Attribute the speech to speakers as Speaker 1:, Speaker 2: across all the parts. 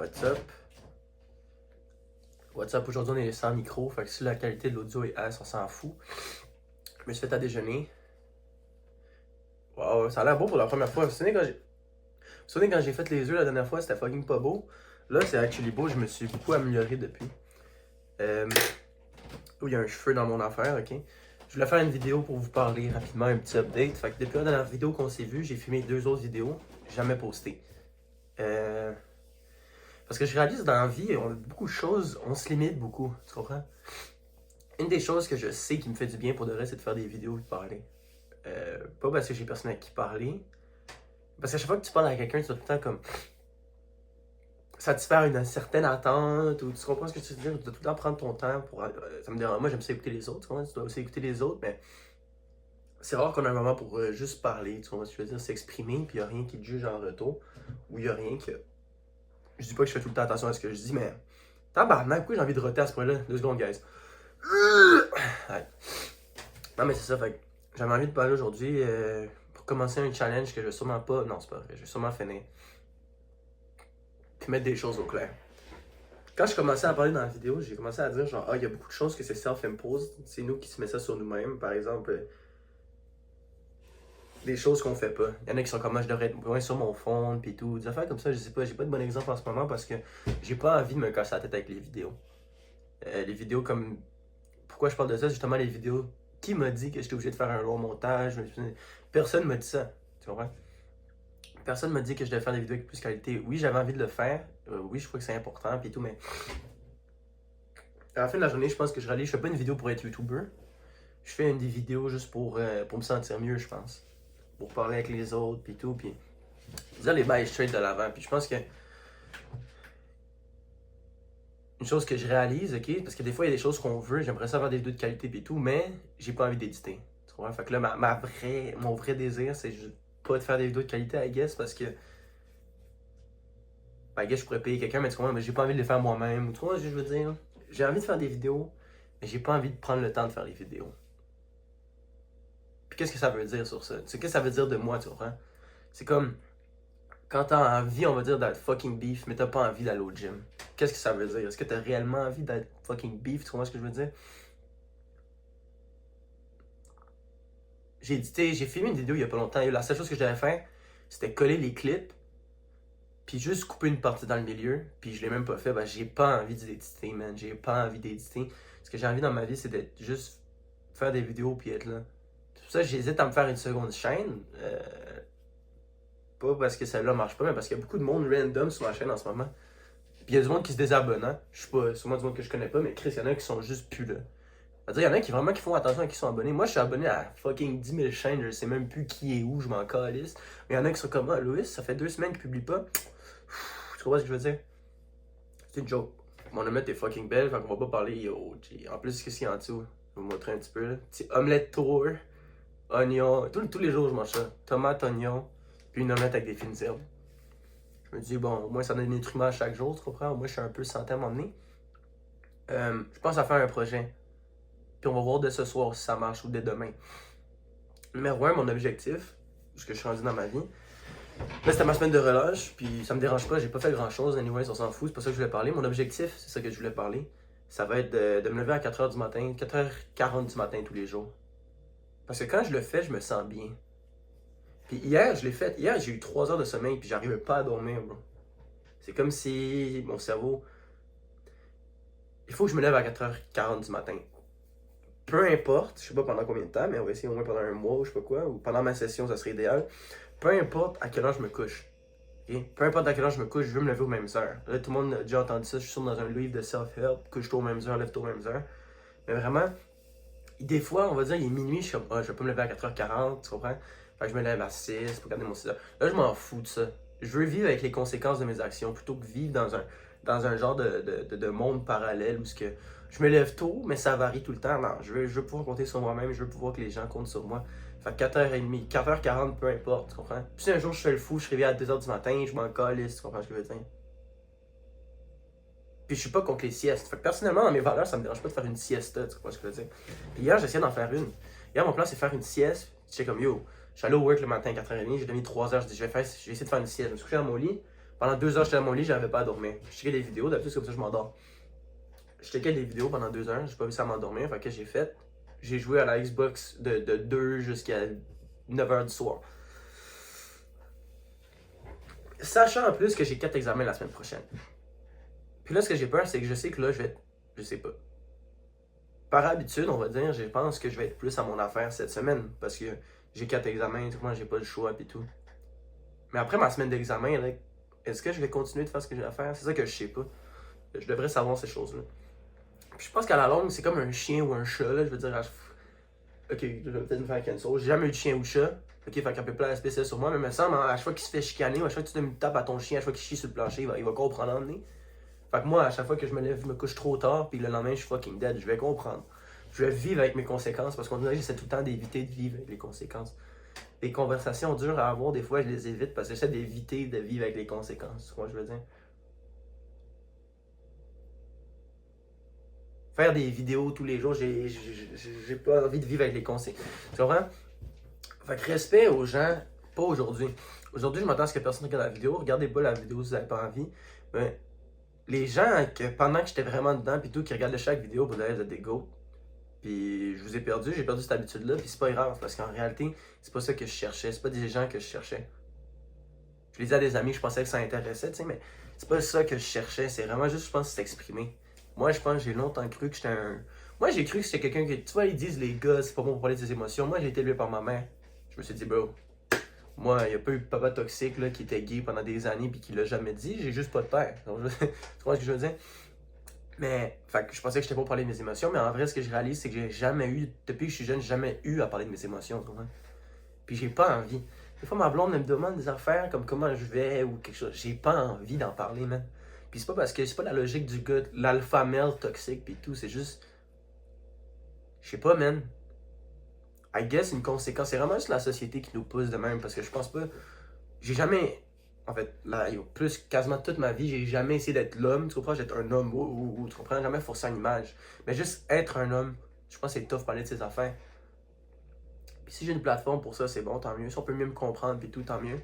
Speaker 1: What's up? What's up? Aujourd'hui, on est sans micro. Fait que si la qualité de l'audio est S, on s'en fout. Je me suis fait à déjeuner. Wow, ça a l'air beau pour la première fois. Vous vous souvenez quand j'ai fait les œufs la dernière fois, c'était fucking pas beau. Là, c'est actually beau. Je me suis beaucoup amélioré depuis. Oh, il y a un cheveu dans mon affaire, ok? Je voulais faire une vidéo pour vous parler rapidement, un petit update. Fait que depuis la dernière vidéo qu'on s'est vu, j'ai filmé 2 autres vidéos. Jamais posté. Parce que je réalise dans la vie, on a beaucoup de choses, on se limite beaucoup, tu comprends? Une des choses que je sais qui me fait du bien pour de vrai, c'est de faire des vidéos et de parler. Pas parce que j'ai personne à qui parler. Parce qu'à chaque fois que tu parles à quelqu'un, tu vas tout le temps comme satisfaire une certaine attente, ou tu comprends ce que tu veux dire, tu dois tout le temps prendre ton temps pour. Ça me dérange. Moi, j'aime ça écouter les autres, tu comprends? Tu dois aussi écouter les autres, mais c'est rare qu'on a un moment pour juste parler, tu comprends ce que je veux dire, s'exprimer, puis il n'y a rien qui te juge en retour, ou il n'y a rien que. Je dis pas que je fais tout le temps attention à ce que je dis, mais. Tabarnak, pourquoi j'ai envie de roter à ce point-là? 2 secondes, guys. Ouais. Non, mais c'est ça, fait que j'avais envie de parler aujourd'hui pour commencer un challenge que je vais sûrement pas. Non, c'est pas vrai, je vais sûrement finir. Puis mettre des choses au clair. Quand je commençais à parler dans la vidéo, j'ai commencé à dire genre, ah, il y a beaucoup de choses que c'est self-imposed. C'est nous qui se met ça sur nous-mêmes. Par exemple, des choses qu'on fait pas. Il y en a qui sont comme moi, je devrais être moins sur mon fond, pis tout. Des affaires comme ça, je sais pas, j'ai pas de bon exemple en ce moment parce que j'ai pas envie de me casser la tête avec les vidéos. Les vidéos comme. Pourquoi je parle de ça? Justement, les vidéos. Qui m'a dit que j'étais obligé de faire un long montage? Personne m'a dit ça. Tu comprends? Personne m'a dit que je devais faire des vidéos avec plus de qualité. Oui, j'avais envie de le faire. Oui, je crois que c'est important, puis tout, mais. À la fin de la journée, je pense que je réalise, je fais pas une vidéo pour être YouTuber. Je fais des vidéos juste pour me sentir mieux, je pense. Pour parler avec les autres, puis tout, puis. Dire les bails straight de l'avant. Puis je pense que. Une chose que je réalise, ok? Parce que des fois, il y a des choses qu'on veut, j'aimerais ça avoir des vidéos de qualité, puis tout, mais j'ai pas envie d'éditer. Tu comprends? Fait que là, mon vrai désir, c'est juste pas de faire des vidéos de qualité, I guess, parce que. Ben, I guess, je pourrais payer quelqu'un, mais tu comprends? Mais j'ai pas envie de les faire moi-même. Tu vois ce que je veux dire? J'ai envie de faire des vidéos, mais j'ai pas envie de prendre le temps de faire les vidéos. Puis qu'est-ce que ça veut dire sur ça? Tu sais, qu'est-ce que ça veut dire de moi, tu comprends? C'est comme. Quand t'as envie, on va dire, d'être fucking beef, mais t'as pas envie d'aller au gym. Qu'est-ce que ça veut dire? Est-ce que t'as réellement envie d'être fucking beef? Tu comprends ce que je veux dire? J'ai édité, j'ai filmé une vidéo il y a pas longtemps. Et la seule chose que j'avais fait, c'était coller les clips, puis juste couper une partie dans le milieu. Puis je l'ai même pas fait, ben j'ai pas envie d'éditer, man. J'ai pas envie d'éditer. Ce que j'ai envie dans ma vie, c'est d'être juste faire des vidéos puis être là. C'est pour ça que j'hésite à me faire une seconde chaîne. Pas parce que celle-là marche pas, mais parce qu'il y a beaucoup de monde random sur ma chaîne en ce moment. Puis il y a du monde qui se désabonne, hein. Je suis pas, sûrement du monde que je connais pas, mais Chris, il y en a qui sont juste plus là. C'est-à-dire, il y en a qui vraiment qui font attention à qui sont abonnés. Moi, je suis abonné à fucking 10 000 chaînes, je sais même plus qui est où, je m'en calisse. Mais il y en a qui sont comme, ah, Louis, ça fait 2 semaines qu'il publie pas. Tu comprends ce que je veux dire? C'est une joke. Mon omelette est fucking belle, fait qu'on va pas parler yo. En plus, qu'est-ce qu'il y a en dessous? Je vais vous montrer un petit peu, là. Petit omelette tour, oignon. Tous les jours, je mange ça. Tomate, oignon, puis une omelette avec des fines herbes. Je me dis, bon, au moins ça donne des nutriments à chaque jour, tu comprends? Moi, je suis un peu santé à m'emmener. Je pense à faire un projet. Puis on va voir dès ce soir si ça marche ou dès demain. Numéro 1, mon objectif, ce que je suis rendu dans ma vie. Là, c'était ma semaine de relâche, puis ça me dérange pas, j'ai pas fait grand chose, anyways, on s'en fout, c'est pas ça que je voulais parler. Mon objectif, c'est ça que je voulais parler. Ça va être de me lever à 4h du matin, 4h40 du matin tous les jours. Parce que quand je le fais, je me sens bien. Puis hier, je l'ai fait. Hier, j'ai eu 3 heures de sommeil, puis j'arrivais pas à dormir, bro. C'est comme si mon cerveau. Il faut que je me lève à 4h40 du matin. Peu importe, je sais pas pendant combien de temps, mais on va essayer au moins pendant un mois ou je sais pas quoi, ou pendant ma session, ça serait idéal. Peu importe à quelle heure je me couche. Okay? Peu importe à quelle heure je me couche, je veux me lever aux mêmes heures. Là, tout le monde a déjà entendu ça, je suis sûr dans un livre de self-help, couche-toi aux mêmes heures, lève-toi aux mêmes heures. Mais vraiment, des fois, on va dire, il est minuit, je suis comme, ah, je vais pas me lever à 4h40, tu comprends? Fait que je me lève à 6 pour garder mon 6h. Là, je m'en fous de ça. Je veux vivre avec les conséquences de mes actions plutôt que vivre dans un genre de monde parallèle où ce que je me lève tôt, mais ça varie tout le temps. Non, je veux pouvoir compter sur moi-même, je veux pouvoir que les gens comptent sur moi. Fait que 4h30, 4h40, peu importe, tu comprends? Puis si un jour je fais le fou, je suis réveillé à 2h du matin, je m'en calisse, tu comprends ce que je veux dire? Puis je suis pas contre les siestes. Fait que personnellement, dans mes valeurs, ça me dérange pas de faire une siesta, tu comprends ce que je veux dire? Puis hier, j'essayais d'en faire une. Hier, mon plan, c'est faire une sieste. J'étais comme, yo, je suis allé au work le matin à 4h30, j'ai dormi 3 heures, je dis, je vais essayer de faire une sieste. Je me suis couché dans mon lit. Pendant 2 heures, j'étais dans mon lit, j'arrivais pas à dormir. Je checkais des vidéos, d'habitude, c'est comme ça que je m'endors. Je checkais des vidéos pendant 2 heures, j'ai pas réussi à m'endormir. Fait que j'ai fait, j'ai joué à la Xbox de 2 jusqu'à 9 h du soir. Sachant en plus que j'ai 4 examens la semaine prochaine. Puis là, ce que j'ai peur, c'est que je sais que là, je vais être, je sais pas. Par habitude, on va dire, je pense que je vais être plus à mon affaire cette semaine. Parce que j'ai 4 examens, tout moi, j'ai pas le choix, pis tout. Mais après ma semaine d'examen, là, est-ce que je vais continuer de faire ce que j'ai à faire? C'est ça que je sais pas. Je devrais savoir ces choses-là. Puis je pense qu'à la longue, c'est comme un chien ou un chat, là. Je veux dire, ok, je vais peut-être me faire cancel. J'ai jamais eu de chien ou de chat. Ok, fait qu'un peu plein spécial sur moi, mais il me semble, à chaque fois qu'il se fait chicaner, ou à chaque fois que tu te tapes à ton chien, à chaque fois qu'il chie sur le plancher, il va comprendre l'emmener. Fait que moi, à chaque fois que je me lève, je me couche trop tard, puis le lendemain, je suis fucking dead, je vais comprendre. Je vais vivre avec mes conséquences, parce qu'on dirait que j'essaie tout le temps d'éviter de vivre avec les conséquences. Les conversations dures à avoir, des fois, je les évite, parce que j'essaie d'éviter de vivre avec les conséquences. Tu vois, je veux dire. Faire des vidéos tous les jours, j'ai pas envie de vivre avec les conséquences. Tu comprends? Fait que respect aux gens, pas aujourd'hui. Aujourd'hui, je m'attends à ce que personne regarde la vidéo. Regardez pas la vidéo si vous n'avez pas envie. Mais les gens, que pendant que j'étais vraiment dedans, puis tout, qui regardaient chaque vidéo, vous allez être des go. Puis je vous ai perdu, j'ai perdu cette habitude-là, puis c'est pas grave, parce qu'en réalité, c'est pas ça que je cherchais, c'est pas des gens que je cherchais. Je les disais à des amis, je pensais que ça intéressait, tu sais, mais c'est pas ça que je cherchais, c'est vraiment juste, je pense, s'exprimer. Moi, je pense, j'ai longtemps cru que j'étais un. Moi, j'ai cru que j'étais quelqu'un qui. Tu vois, ils disent les gars, c'est pas bon pour parler de ses émotions. Moi, j'ai été élevé par ma mère. Je me suis dit, bro, moi, il y a pas eu de papa toxique là, qui était gay pendant des années puis qui l'a jamais dit. J'ai juste pas de père. Donc, tu vois ce que je veux dire? Mais, fait que je pensais que j'étais pas pour parler de mes émotions, mais en vrai, ce que je réalise, c'est que j'ai jamais eu, depuis que je suis jeune, j'ai jamais eu à parler de mes émotions. Tu comprends? Puis j'ai pas envie. Des fois, ma blonde elle me demande des affaires comme comment je vais ou quelque chose. J'ai pas envie d'en parler, man. Puis c'est pas parce que c'est pas la logique du gars, l'alpha male toxique puis tout. C'est juste. Je sais pas, man. I guess une conséquence. C'est vraiment juste la société qui nous pousse de même parce que je pense pas. J'ai jamais. En fait, là, plus quasiment toute ma vie, j'ai jamais essayé d'être l'homme. Tu comprends? D'être un homme ou tu comprends? Jamais forcer une image. Mais juste être un homme. Je pense que c'est tough parler de ses affaires. Puis si j'ai une plateforme pour ça, c'est bon, tant mieux. Si on peut mieux me comprendre, puis tout, tant mieux.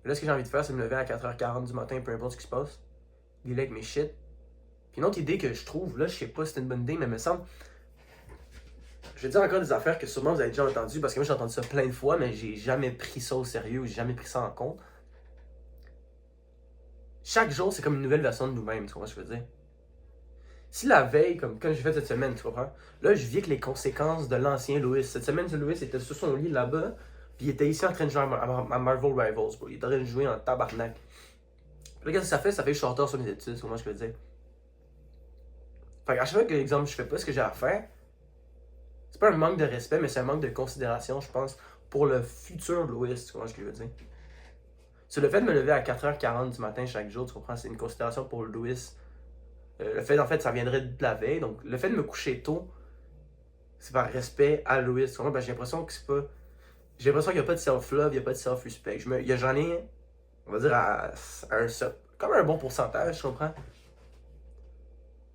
Speaker 1: Mais là, ce que j'ai envie de faire, c'est me lever à 4h40 du matin, peu importe ce qui se passe. Dealer avec mes shit. Puis une autre idée que je trouve, là, je sais pas si c'est une bonne idée, mais il me semble. Je vais dire encore des affaires que sûrement vous avez déjà entendues, parce que moi j'ai entendu ça plein de fois, mais j'ai jamais pris ça au sérieux, j'ai jamais pris ça en compte. Chaque jour, c'est comme une nouvelle version de nous-mêmes, tu comprends ce que je veux dire? Si la veille, comme j'ai fait cette semaine, tu comprends? Là, je vis avec les conséquences de l'ancien Louis. Cette semaine, Louis était sur son lit là-bas, puis il était ici en train de jouer à Marvel Rivals, bro. Il est en train de jouer en tabarnak. Puis là, qu'est-ce que ça fait? Ça fait que je suis en retard sur mes études, c'est comment je veux dire. Fait qu'à chaque fois que, exemple, je fais pas ce que j'ai à faire, c'est pas un manque de respect, mais c'est un manque de considération, je pense, pour le futur Louis, tu comprends ce que je veux dire. C'est le fait de me lever à 4h40 du matin chaque jour, tu comprends, c'est une considération pour Louis. Le fait, en fait, ça viendrait de la veille, donc le fait de me coucher tôt, c'est par respect à Louis, tu comprends, ben, j'ai l'impression que c'est pas. J'ai l'impression qu'il n'y a pas de self-love, il n'y a pas de self-respect. J'en ai, on va dire, à un comme un bon pourcentage, tu comprends.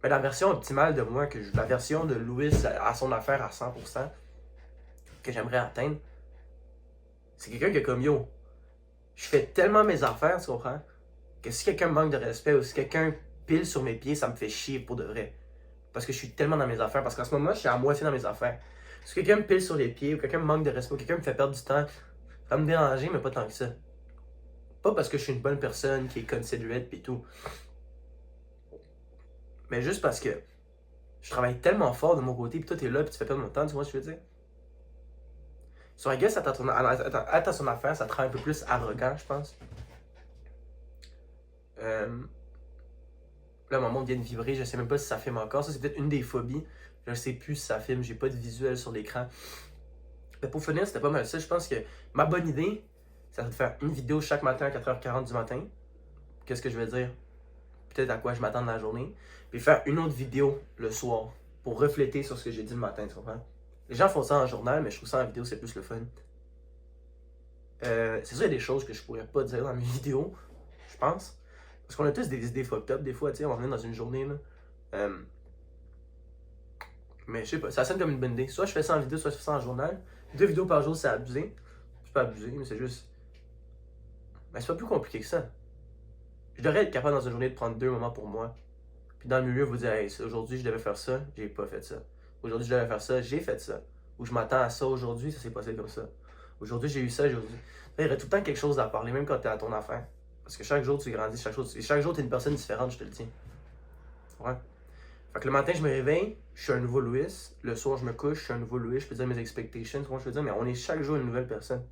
Speaker 1: Mais la version optimale de moi, la version de Louis à son affaire à 100%, que j'aimerais atteindre, c'est quelqu'un qui est comme yo. Je fais tellement mes affaires, tu comprends, que si quelqu'un me manque de respect ou si quelqu'un pile sur mes pieds, ça me fait chier pour de vrai. Parce que je suis tellement dans mes affaires. Parce qu'en ce moment, je suis à moitié dans mes affaires. Si quelqu'un me pile sur les pieds ou quelqu'un me manque de respect ou quelqu'un me fait perdre du temps, ça va me déranger, mais pas tant que ça. Pas parce que je suis une bonne personne qui est considerate pis tout. Mais juste parce que je travaille tellement fort de mon côté pis toi t'es là pis tu fais perdre mon temps, tu vois ce que je veux dire? Sur I guess, à son affaire, ça te rend un peu plus arrogant, je pense. Là, mon monde vient de vibrer, je sais même pas si ça filme encore. Ça, c'est peut-être une des phobies. Je sais plus si ça filme, j'ai pas de visuel sur l'écran. Mais pour finir, c'était pas mal ça. Je pense que ma bonne idée, ça serait de faire une vidéo chaque matin à 4h40 du matin. Qu'est-ce que je veux dire? Peut-être à quoi je m'attends dans la journée. Puis faire une autre vidéo le soir pour refléter sur ce que j'ai dit le matin, tu comprends? Les gens font ça en journal, mais je trouve ça en vidéo, c'est plus le fun. C'est sûr, il y a des choses que je pourrais pas dire dans mes vidéos, je pense. Parce qu'on a tous des idées fucked up des fois, tu sais, on va venir dans une journée, là. Mais je sais pas, ça sonne comme une bonne idée. Soit je fais ça en vidéo, soit je fais ça en journal. 2 vidéos par jour, c'est abusé. C'est pas abusé, mais c'est juste. Mais c'est pas plus compliqué que ça. Je devrais être capable dans une journée de prendre 2 moments pour moi. Puis dans le milieu, vous dire, hey, aujourd'hui, je devais faire ça, j'ai pas fait ça. Aujourd'hui, je devais faire ça, j'ai fait ça. Ou je m'attends à ça aujourd'hui, ça s'est passé comme ça. Aujourd'hui, j'ai eu ça, aujourd'hui. Il y aurait tout le temps quelque chose à parler, même quand t'es à ton affaire. Parce que chaque jour, tu grandis, chaque jour, t'es une personne différente, je te le dis. Ouais. Fait que le matin, je me réveille, je suis un nouveau Louis. Le soir, je me couche, je suis un nouveau Louis. Je peux dire mes expectations, comment je peux dire, mais on est chaque jour une nouvelle personne.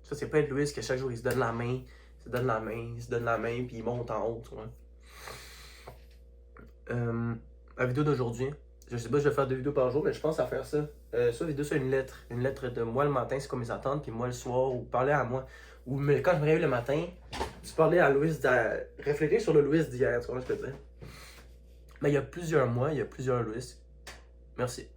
Speaker 1: Ça, c'est pas être Louis que chaque jour, il se donne la main, il se donne la main, il se donne la main, puis il monte en haut, tu vois. La vidéo d'aujourd'hui, je sais pas si je vais faire 2 vidéos par jour, mais je pense à faire ça. Soit vidéo, c'est une lettre. Une lettre de moi le matin, c'est comme mes attentes, puis moi le soir, ou parler à moi. Quand je me réveille le matin, tu parlais à Louis, réfléchir sur le Louis d'hier, tu vois ce que je peux dire. Mais il y a plusieurs mois, il y a plusieurs Louis. Merci.